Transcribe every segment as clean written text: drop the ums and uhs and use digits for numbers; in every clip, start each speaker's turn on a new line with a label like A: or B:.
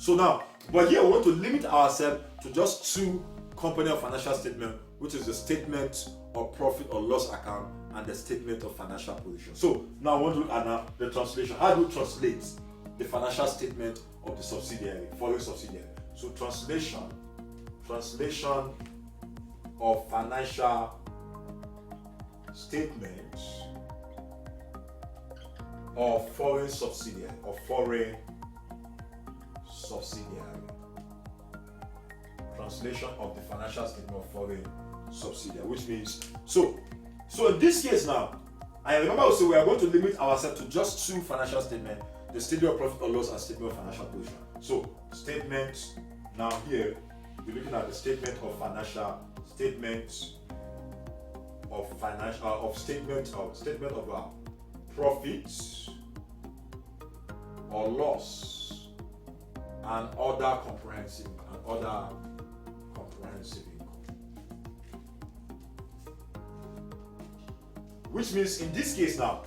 A: So now, but here we want to limit ourselves to just two company or financial statement, which is the statement of profit or loss account and the statement of financial position. So now I want to look at now the translation. How do we translate the financial statement of the subsidiary, foreign subsidiary? So translation of financial statements of foreign subsidiary Translation of the financial statement of foreign subsidiary, which means so in this case now, I remember also we are going to limit ourselves to just two financial statements: the statement of profit or loss and statement of financial position. So statement now here we're looking at the statement of profits or loss and other comprehensive income. Which means in this case now,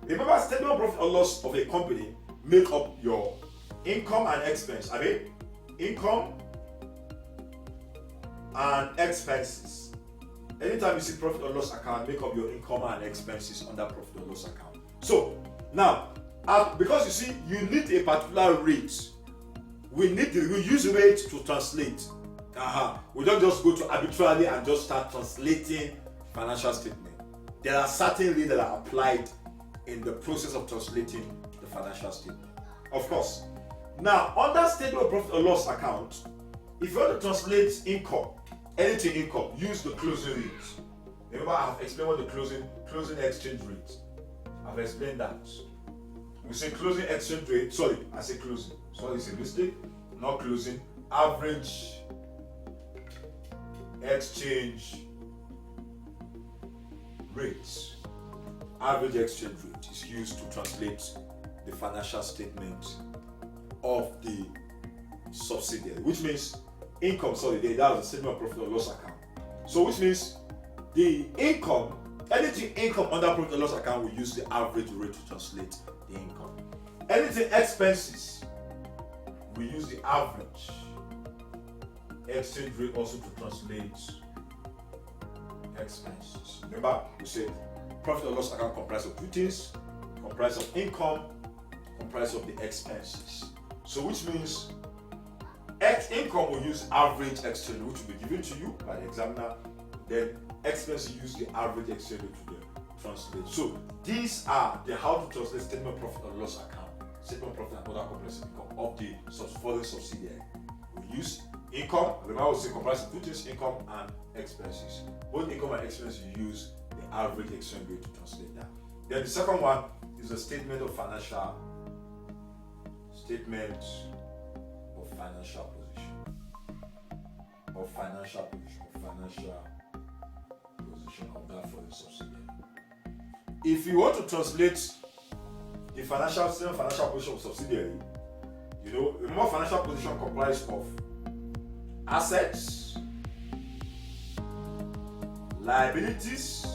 A: remember statement of profit or loss of a company make up your income and expense. I mean, income and expenses. Anytime you see profit or loss account, make up your income and expenses under profit or loss account. So now, because you see, you need a particular rate. We use rate to translate. We don't just go to arbitrarily and just start translating financial statement. There are certain rates that are applied in the process of translating the financial statement. Of course. Now, under statement of profit or loss account, if you want to translate income, anything income, use the closing rate. Remember, I have explained what the closing exchange rate. I've explained that. We say closing exchange rate. Sorry, I say closing. Sorry, it's a mistake. Not closing. Average exchange rate. Average exchange rate is used to translate the financial statement of the subsidiary, which means income. Sorry, that was the statement of profit or loss account. So, which means the income, anything income under profit or loss account, we use the average rate to translate the income. Anything expenses, we use the average exchange rate also to translate expenses. Remember, we said profit or loss account comprised of two things: comprised of income, comprised of the expenses. So, which means income will use average exchange rate, which will be given to you by the examiner. Then expenses use the average exchange rate to translate. So these are the how to translate statement of profit or loss account, statement of profit and other comprehensive income of the foreign subsidiary. We use income. Remember, I will say comprised of two things: income and expenses. Both income and expenses, you use the average exchange rate to translate that. Then the second one is the statement of financial position. Of that foreign subsidiary. If you want to translate the financial position of subsidiary, remember financial position comprises of assets, liabilities,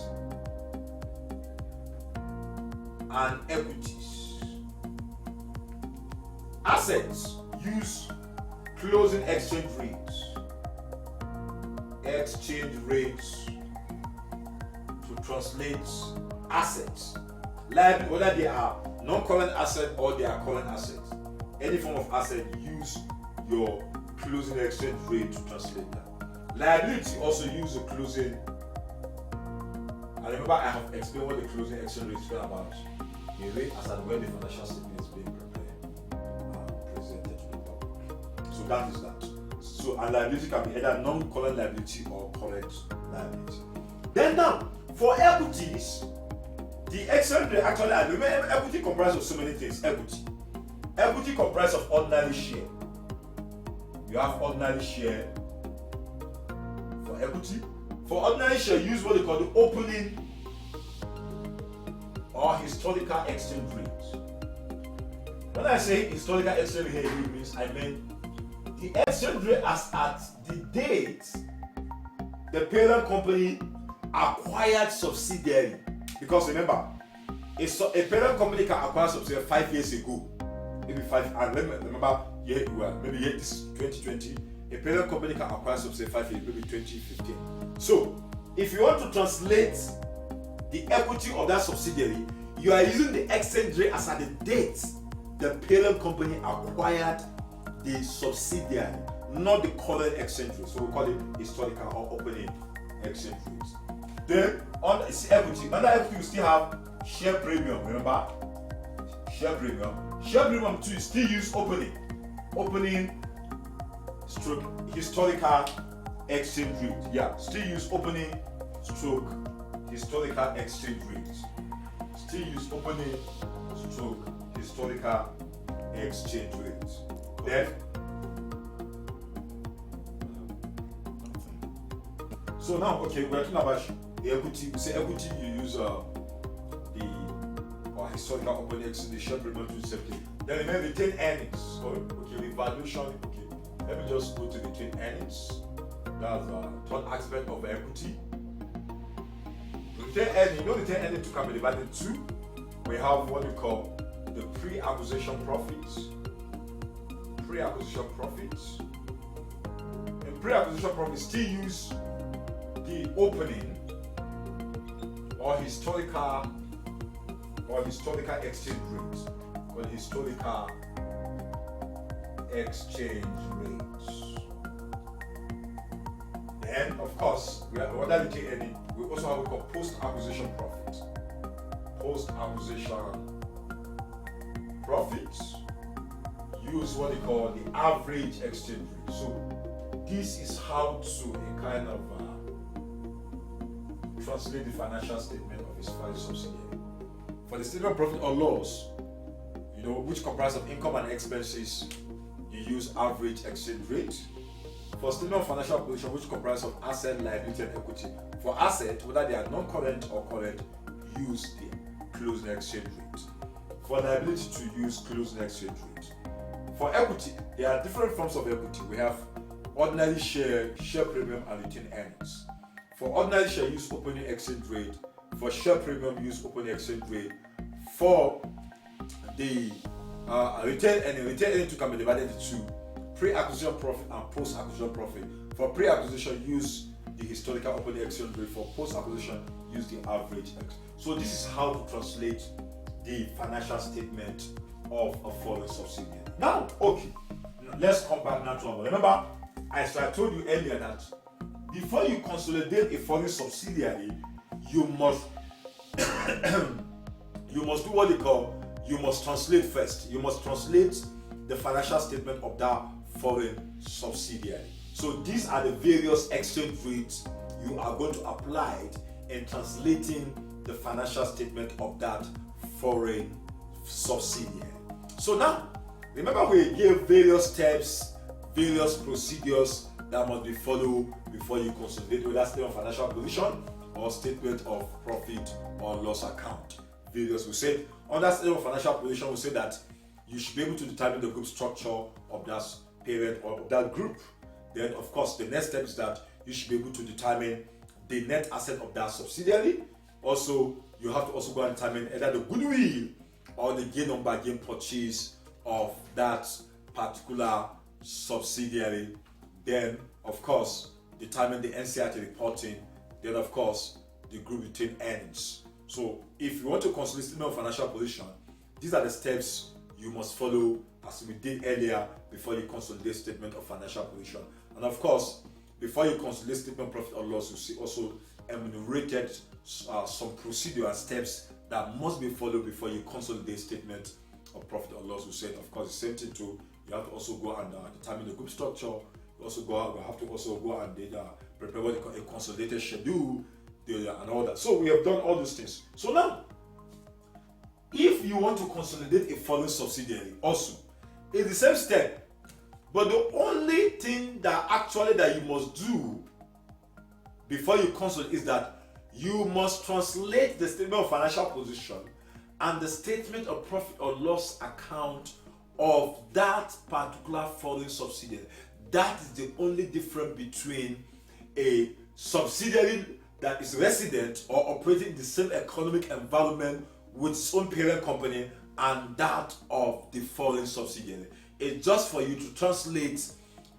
A: and equities. Assets use closing exchange rates to translate assets. Liability, whether they are non-current asset or they are current assets, any form of asset, use your closing exchange rate to translate that. Liability also use the closing. And remember, I have explained what the closing exchange rate is about. The rate as and when the financial statement is being prepared and presented to the public. So that is that. So, and liability can be either non-current liability or current liability. Then now, for equities, the exchange rate actually, remember, equity comprises of so many things. Equity comprises of ordinary share. You have ordinary share for equity. For ordinary share, use what they call the opening or historical exchange rate. When I say historical exchange rate, it means I mean the exchange rate as at the date the parent company acquired subsidiary. Because remember, a parent company can acquire subsidiary 5 years ago. maybe 5, and remember, yeah, well, maybe yeah, this is 2020. A parent company can acquire subsidiary 5 years, maybe 2015. So, if you want to translate the equity of that subsidiary, you are using the exchange rate as at the date the parent company acquired the subsidiary, not the current exchange rate. So we call it historical or opening exchange rate. Then on equity, under equity we still have share premium. Remember, share premium. Share premium too, still use opening stroke historical exchange rate. Yeah, still use opening stroke historical exchange rate. Still use opening stroke historical exchange rate. Then so now, okay, we're talking about the equity. We say equity, you use the historical opening exchange, the share premium to safety. Then remember retained earnings. So, okay, revaluation. Okay, let me just go to the retained earnings. That's the third aspect of equity. Retained earning, you know, retained earning can be divided into two. We have what we call the pre-acquisition profits. Pre-acquisition profits. In pre-acquisition profits, still use the opening or historical exchange rate. Called historical exchange rates. Then, of course, we have other retained earning. We also have what we call post-acquisition profits. Post-acquisition profits use what they call the average exchange rate. So this is how to kind of translate the financial statement of his foreign subsidiary. For the statement of profit or loss, you know, which comprises of income and expenses, you use average exchange rate. For statement of financial position, which comprises of asset, liability, and equity, for asset, whether they are non-current or current, use the closing exchange rate. For liability, to use closing exchange rate. For equity, there are different forms of equity. We have ordinary share premium, and retained earnings. For ordinary share, use opening exchange rate. For share premium, use opening exchange rate. For the retained earning can be divided into two: pre-acquisition profit and post-acquisition profit. For pre-acquisition, use the historical opening exchange rate. For post-acquisition, use the average. So this is how to translate the financial statement of a foreign subsidiary. Now, okay, let's come back now to our. Remember, as I told you earlier that before you consolidate a foreign subsidiary, you must do what they call, you must translate first. You must translate the financial statement of that foreign subsidiary. So these are the various exchange rates you are going to apply in translating the financial statement of that foreign subsidiary. So now, remember we gave various steps, various procedures that must be followed before you consolidate whether statement of financial position or statement of profit or loss account. Various, we said under statement of financial position, we said that you should be able to determine the group structure of that parent or of that group. Then, of course, the next step is that you should be able to determine the net asset of that subsidiary. Also, you have to also go and determine either the goodwill or the gain on bargain purchase of that particular subsidiary. Then, of course, determine the NCRT reporting. Then, of course, the group retained earnings. So, if you want to consolidate statement of financial position, these are the steps you must follow as we did earlier before you consolidate statement of financial position. And of course, before you consolidate statement of profit or loss, you see also enumerated some procedural steps that must be followed before you consolidate statement of profit or loss. We said, of course, the same thing too. You have to also go and determine the group structure. You have to also go and prepare what they call a consolidated schedule and all that. So we have done all those things. So now, if you want to consolidate a foreign subsidiary, also it's the same step, but the only thing that you must do before you consolidate is that you must translate the statement of financial position and the statement of profit or loss account of that particular foreign subsidiary. That is the only difference between a subsidiary that is resident or operating in the same economic environment with its own parent company and that of the foreign subsidiary. It's just for you to translate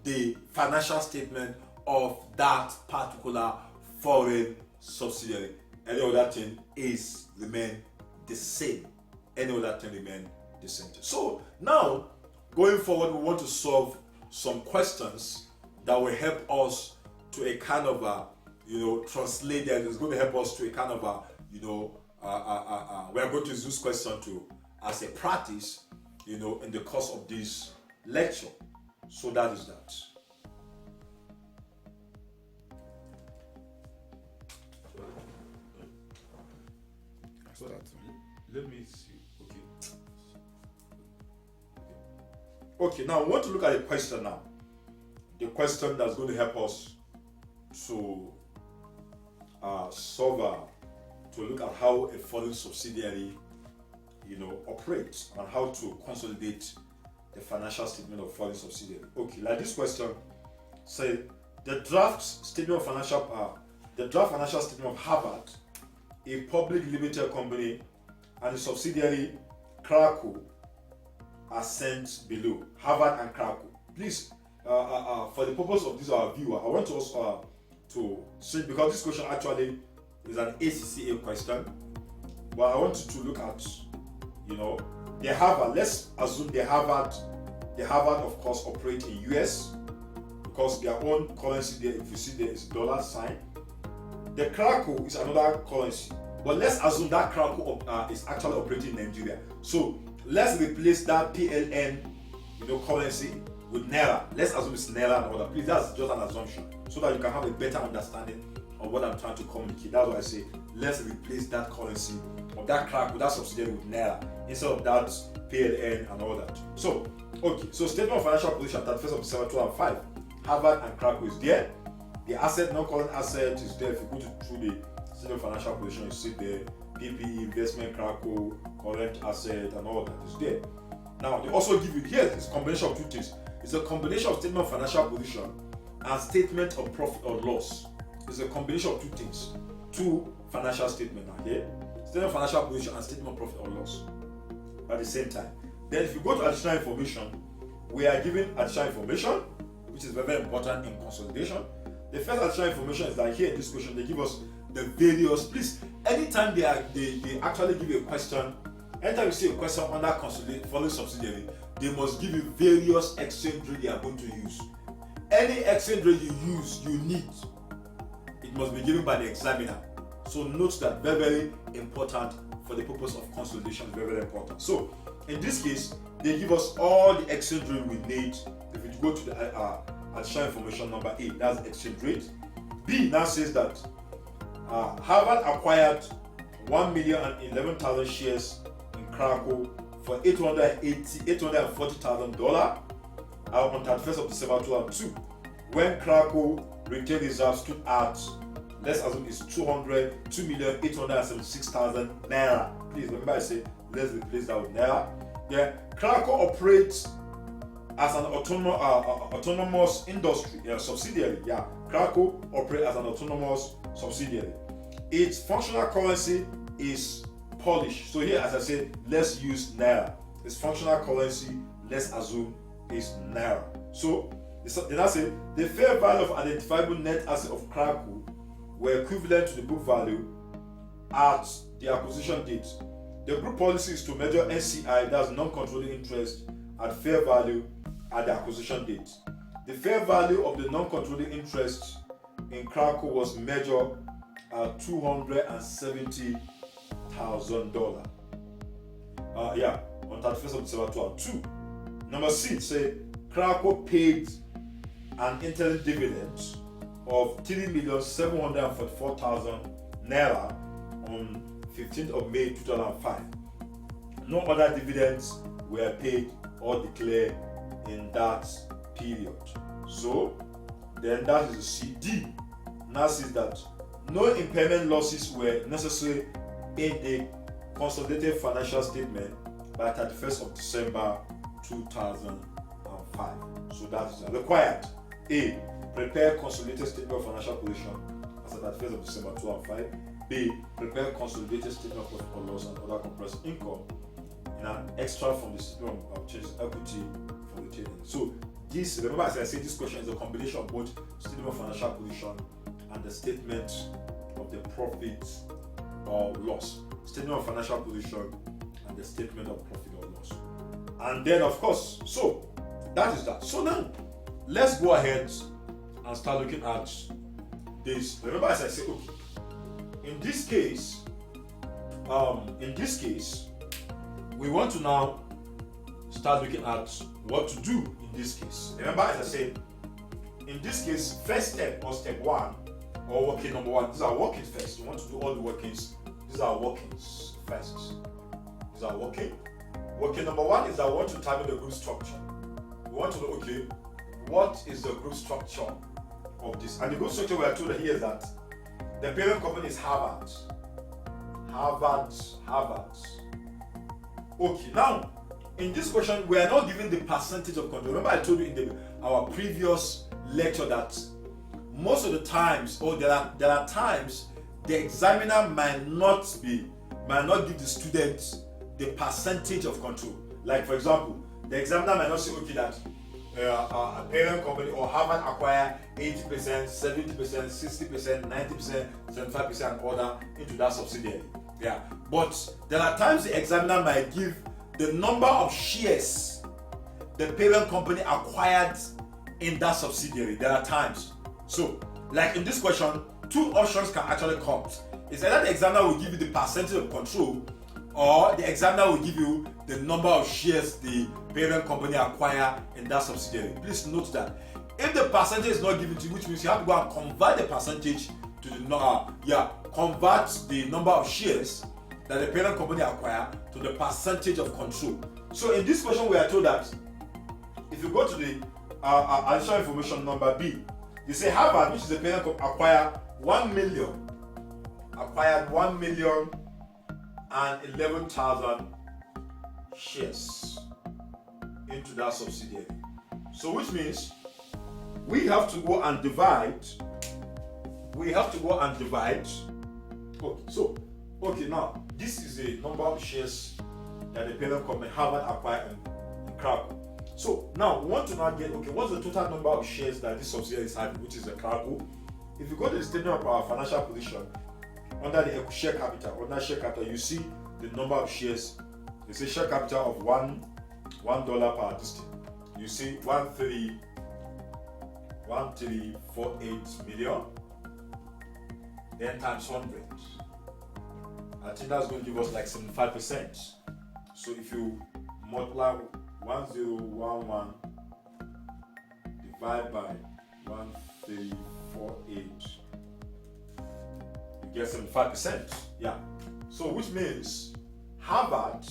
A: the financial statement of that particular foreign subsidiary. Any other thing is remain the same. Any other thing remain the same. So now, going forward, we want to solve some questions that will help us to a kind of a, translate that. It's going to help us to a kind of a, we are going to use this question to as a practice, in the course of this lecture. So that is that. Let me see. Okay, now I want to look at the question now. The question that's going to help us to to look at how a foreign subsidiary, operates and how to consolidate the financial statement of foreign subsidiary. Okay, like this question say the draft financial statement of Harvard, a public limited company, and a subsidiary Krakow are sent below. Harvard and Krakow. Please, for the purpose of this our viewer, I want us to see, because this question actually is an ACCA question, but I want you to look at, the Harvard. Let's assume the Harvard of course operate in US, because their own currency there, if you see there is dollar sign. The Krakow is another currency, but let's assume that Krakow is actually operating in Nigeria. So let's replace that PLN, currency with Naira. Let's assume it's Naira and other. Please, that's just an assumption, so that you can have a better understanding of what I'm trying to communicate. That's why I say let's replace that currency of that Krakow, that subsidiary, with Naira instead of that PLN and all that. So, okay, so statement of financial position at 31st of December 2005. Harvard and Krakow is there. The asset, non-current asset, is there. If you go through the statement of financial position, you see there PPE, investment, Krakow, current asset, and all that is there. Now, they also give you here it's a combination of two things. It's a combination of statement of financial position and statement of profit or loss. It's a combination of two things, two financial statements now here. Statement of financial position and statement of profit or loss at the same time. Then if you go to additional information, we are given additional information, which is very, very important in consolidation. The first additional information is that here in this question, they give us the various, please, anytime they actually give you a question, anytime you see a question under foreign subsidiary, they must give you various exchange rate they are going to use. Any exchange rate you use, you need, it must be given by the examiner. So note that, very, very important for the purpose of consolidation, very, very important. So in this case, they give us all the exchange rate we need. If you go to the additional information number A, that's exchange rate. B now says that Harvard acquired 1,011,000 shares in Krakow for $840,000 on 31st of December 2002, when Krakow retained reserves stood at, let's assume it's 2,876,000 naira. Please remember I say let's replace that with naira. Yeah, Krakow operates as an autonomous industry subsidiary. Yeah, Krakow operates as an autonomous subsidiary. Its functional currency is Polish. So here, as I said, let's use naira. Its functional currency, let's assume, is naira. So then I say the fair value of identifiable net asset of Krakow were equivalent to the book value at the acquisition date. The group policy is to measure NCI, that's non-controlling interest, at fair value at the acquisition date. The fair value of the non-controlling interest in Krakow was measured at $270,000. On 31st of December 2002. Number C, say Krakow paid an interim dividend of 3,744,000 naira on 15th of May 2005. No other dividends were paid or declared in that period. So then that is C. D now says that no impairment losses were necessary in the consolidated financial statement by 31st of December 2005. So that is required. A. Prepare consolidated statement of financial position as at 31st of December 2005. B. Prepare consolidated statement of profit or loss and other compressed income in an extra from the statement of change equity from the trading. So this, remember as I said, this question is a combination of both statement of financial position and the statement of the profit or loss. Statement of financial position and the statement of profit or loss. And then of course, so that is that. So now let's go ahead and start looking at this. Remember as I said, okay, in this case, we want to now start looking at what to do in this case. Remember as I said, in this case, first step or step one, or working number one, these are working first. You want to do all the workings. These are workings first. These are working. Working number one is I want to determine the group structure. We want to know, okay, what is the group structure of this? And the group structure we are told here is that the parent company is Harvard. Okay, now in this question we are not given the percentage of control. Remember I told you in our previous lecture that most of the times, or there are times the examiner might not give the students the percentage of control. Like for example, the examiner might not say, okay, that a parent company or Harvard acquire 80%, 70%, 60%, 90%, 75% and order into that subsidiary. Yeah, but there are times the examiner might give the number of shares the parent company acquired in that subsidiary. There are times. So, like in this question, two options can actually come. It's either the examiner will give you the percentage of control, or the examiner will give you the number of shares the parent company acquire in that subsidiary. Please note that if the percentage is not given to you, which means you have to go and convert the percentage to convert the number of shares that the parent company acquire to the percentage of control. So in this question, we are told that if you go to the additional information number B, they say Harvard, which is the parent company, acquired 1,011,000 shares into that subsidiary. So which means we have to go and divide. Okay, now this is the number of shares that the parent company Harvard acquired in Krakow. So now we want to now get, okay, what's the total number of shares that this subsidiary is having, which is the Krakow. If you go to the statement of our financial position, under the share capital, you see the number of shares. You see share capital of $1 per this thing. You see 1348 million, then times 100. I think that's going to give us like 75%. So if you multiply 1011 divided by 1348, you get 75%. Yeah. So which means Harvard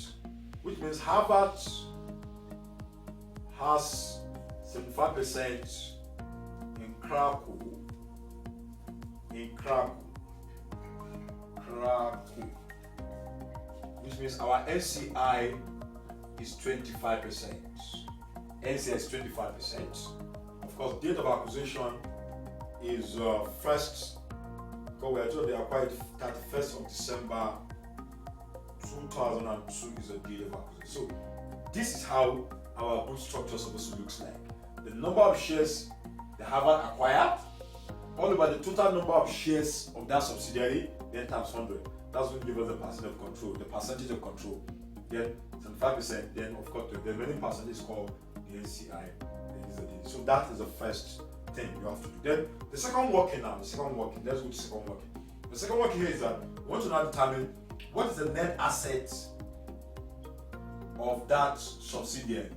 A: has 75% in Krakow. Which means our NCI is 25%. NCI is 25%. Of course, date of acquisition is first, because we are told they acquired 31st of December 2002 is the date of acquisition. So this is how our group structure supposed to look like. The number of shares the Harvard acquired, all over the total number of shares of that subsidiary, then times 100. That's going to give us the percentage of control. Then 75%, then of course the remaining percentage is called the NCI. So that is the first thing you have to do. Then the second working, let's go to second working. The second working here is that we want to now determine what is the net asset of that subsidiary.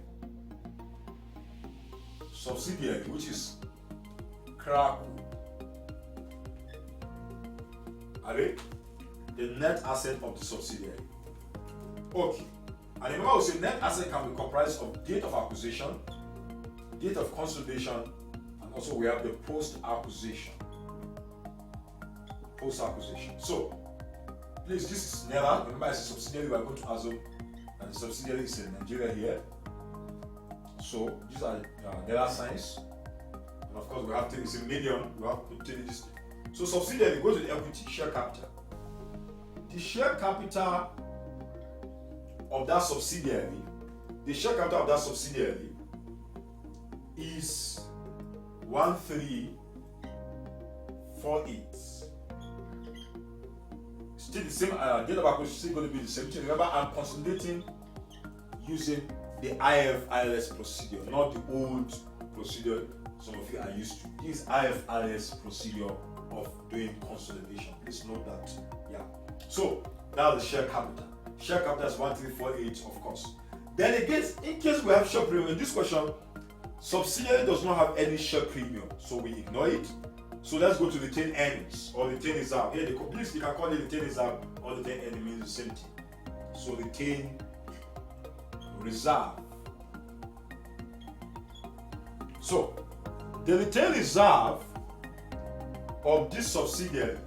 A: Which is Krakow. The net asset of the subsidiary. Okay. And remember we say net asset can be comprised of date of acquisition, date of consolidation, and also we have the post-acquisition. So, please, this is NERA. Remember, as a subsidiary, we are going to assume that the subsidiary is in Nigeria here. So, these are NERA signs. And of course, we have to, it's a medium, we have to take this. So, subsidiary goes to the equity, share capital. The share capital of that subsidiary, the share capital of that subsidiary is 1348. Still the same, date of acquisition is still going to be the same thing. Remember, I'm consolidating using the IFRS procedure, not the old procedure some of you are used to. This IFRS procedure of doing consolidation. Please note that. Yeah. So that's the share capital. Share capital is 1348, of course. Then again, in case we have share premium, in this question, subsidiary does not have any share premium, so we ignore it. So let's go to retained earnings or retained reserve. Here, please, you can call it retained reserve or retained earnings, means the same thing. So retained reserve. So the retained reserve of this subsidiary.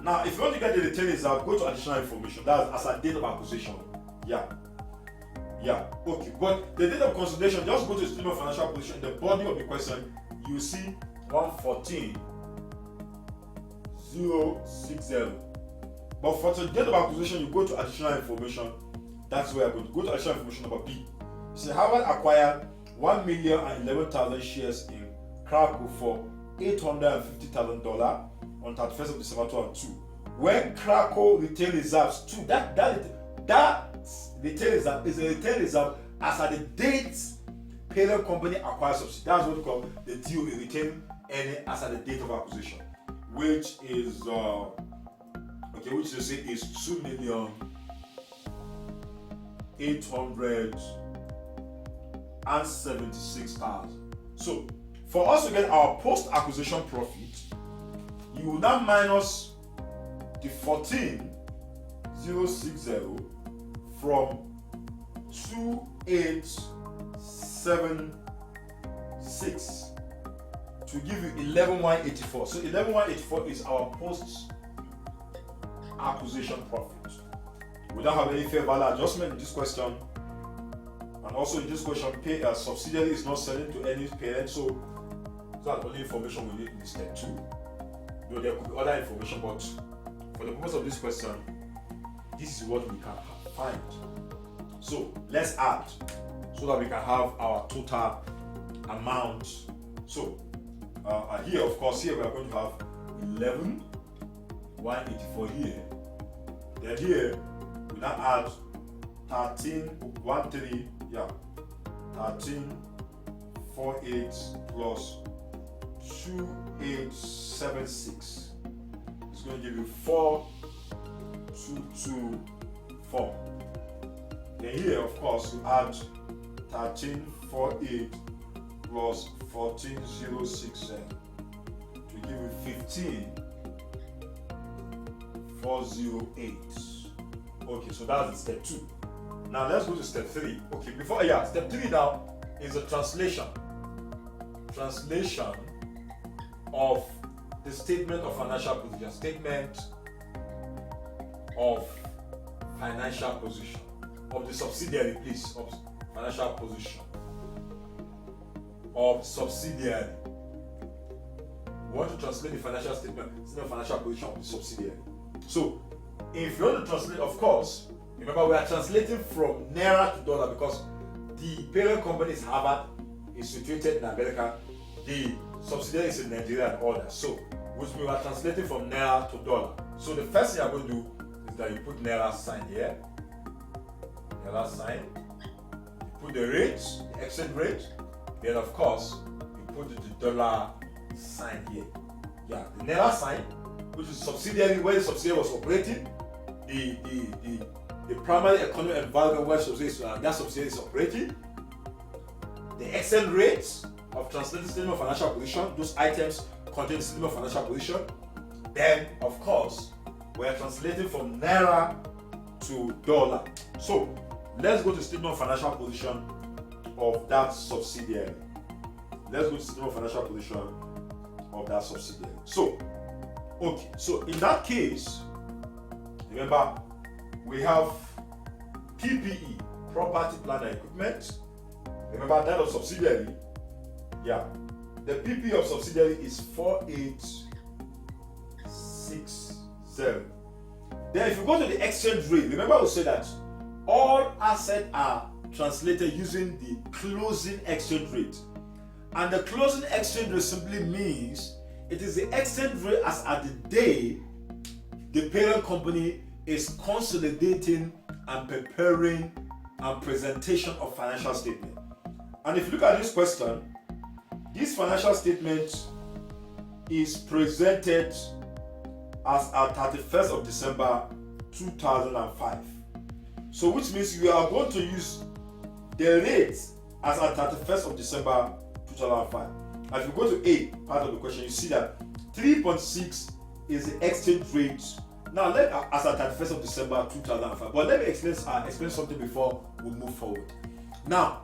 A: Now, if you want to get the retained reserve, go to additional information. That's as a date of acquisition. Yeah. Okay. But the date of consolidation, just go to statement of financial position. The body of the question, you see 114,060. But for the date of acquisition, you go to additional information. That's where I go to additional information number B. You see, Harvard acquired 1,011,000 shares in Krakow for $850,000 on 31st of December 2002. When Krakow retained reserves too, that retained reserve is a retained reserve as at the date parent company acquires subsidiary. That's what we call the deal in retained earning as at the date of acquisition, which is which they say is 2,876,000. So for us to get our post-acquisition profit, you will now minus the 14,060 from 2,876 to give you 11,184. So 11,184 is our post-acquisition profit. We don't have any fair value adjustment in this question. And also in this question, subsidiary is not selling to any parent, so that's the only information we need in step 2. Though there could be other information, but for the purpose of this question, this is what we can find. So let's add so that we can have our total amount. So here, of course, here we are going to have 11,184 here. Then here we now add 1348 plus 2,876. It's going to give you 4,224. Then here, of course, you add 1348 plus 14,067 to give you 15,408. Okay, so that's step 2. Now let's go to step 3. Okay, step 3 now is a translation of the statement of financial position. Statement of financial position of the subsidiary, please, of financial position of subsidiary. We want to translate the financial statement of financial position of the subsidiary. So, if you want to translate, of course, remember we are translating from naira to dollar because the parent company is Harvard, is situated in America, the subsidiary is in Nigeria and all that. So, which we are translating from naira to dollar. So the first thing I'm going to do is that you put naira sign here, naira sign. You put the rate, the exchange rate. Then of course you put the dollar sign here. Yeah, the naira sign, which is subsidiary where the subsidiary was operating, the primary economic environment where that subsidiary is operating, the exchange rate of translated statement of financial position, those items contain the statement of financial position. Then, of course, we are translating from naira to dollar. So, let's go to statement of financial position of that subsidiary. Let's go to statement of financial position of that subsidiary. So, okay, so in that case, remember, we have PPE, property, plant and equipment. Remember that of subsidiary. Yeah, the PPE of subsidiary is 4,860. Then if you go to the exchange rate, remember we said that all assets are translated using the closing exchange rate. And the closing exchange rate simply means it is the exchange rate as at the day the parent company is consolidating and preparing and presentation of financial statement. And if you look at this question, this financial statement is presented as at 31st of December 2005. So which means we are going to use the rate as at 31st of December 2005. And if you go to A part of the question, you see that 3.6 is the exchange rate. Now as at 31st of December 2005. But let me explain something before we move forward. Now,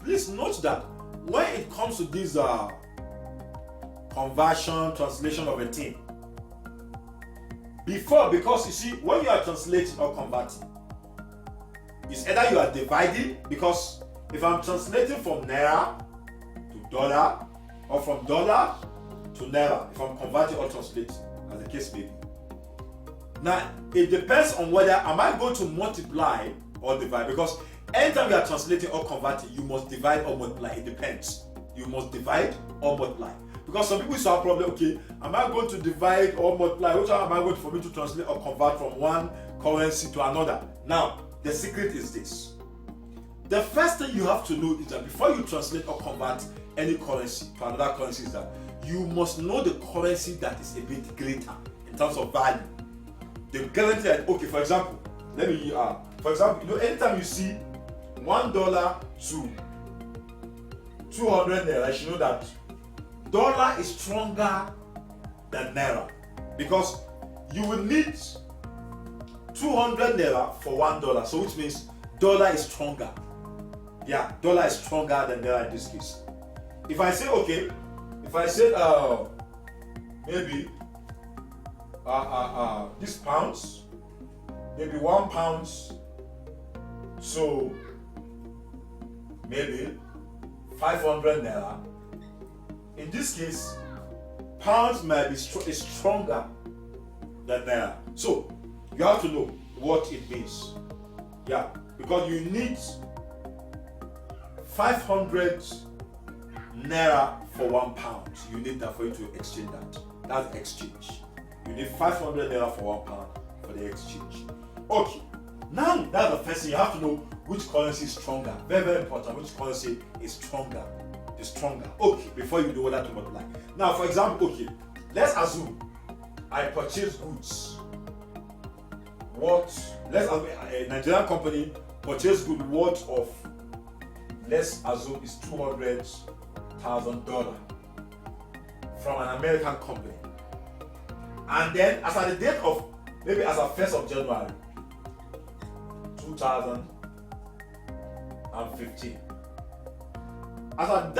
A: please note that when it comes to this conversion, translation of a thing, because you see, when you are translating or converting, it's either you are dividing, because if I'm translating from naira to dollar, or from dollar to naira, if I'm converting or translating, as the case may be. Now, it depends on whether am I going to multiply or divide, because anytime you are translating or converting, you must divide or multiply. It depends. You must divide or multiply. Because some people used to have a problem, okay, am I going to divide or multiply? Which one am I going for me to translate or convert from one currency to another? Now, the secret is this. The first thing you have to know is that before you translate or convert any currency to another currency is that you must know the currency that is a bit greater in terms of value. The guarantee that, okay, for example, anytime you see $1 to 200 naira, you should know that dollar is stronger than naira, because you will need 200 naira for $1. So which means dollar is stronger. Yeah, dollar is stronger than naira in this case. If I say maybe this pounds, maybe 1 pound, so maybe 500 naira. In this case, pounds might be stronger than naira. So you have to know what it means. Yeah, because you need 500 naira for 1 pound. You need that for you to exchange that. That's exchange. You need 500 naira for 1 pound for the exchange. Okay, now that's the first thing. You have to know which currency is stronger. Very, very important. Which currency is stronger? Is stronger. Okay, before you know whether to multiply. Now, for example, okay, let's assume I purchase goods. Let's assume a Nigerian company purchase goods worth of, let's assume it's $200,000 from an American company. And then as at the date of, maybe as of 1st of January 2015. As at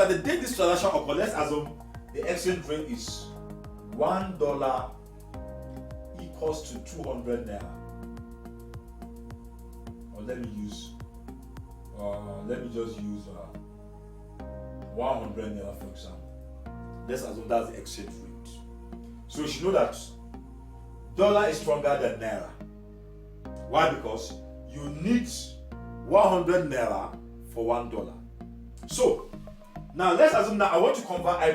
A: the date this transaction occurred, let's assume the exchange rate is $1 equals to 200 naira. Or let me just use 100 naira for example. Let's assume that's the exchange rate. So you should know that dollar is stronger than naira. Why? Because you need 100 naira for $1. So now let's assume that I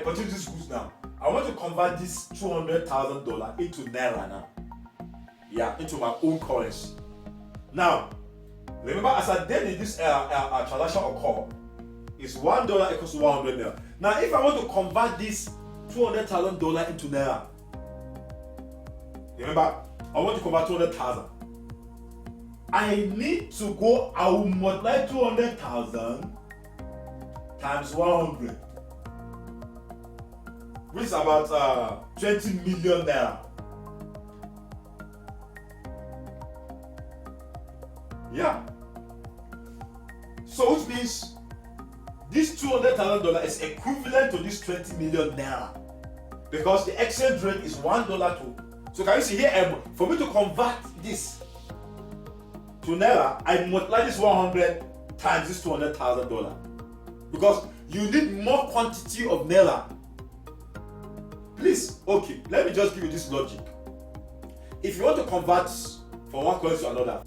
A: purchase these goods now. I want to convert this $200,000 into naira now. Yeah, into my own currency. Now, remember, as I did this transaction occur, is $1 equals to 100 naira. Now, if I want to convert this $200,000 into naira, remember, I want to convert 200,000. I will multiply 200,000 times 100, which is about 20 million naira. Yeah. So which means this $200,000 is equivalent to this 20 million naira, because the exchange rate is $1 to. So can you see here? For me to convert this to naira, I multiply this 100 times this $200,000, because you need more quantity of naira. Please, okay, let me just give you this logic. if you want to convert from one currency to another,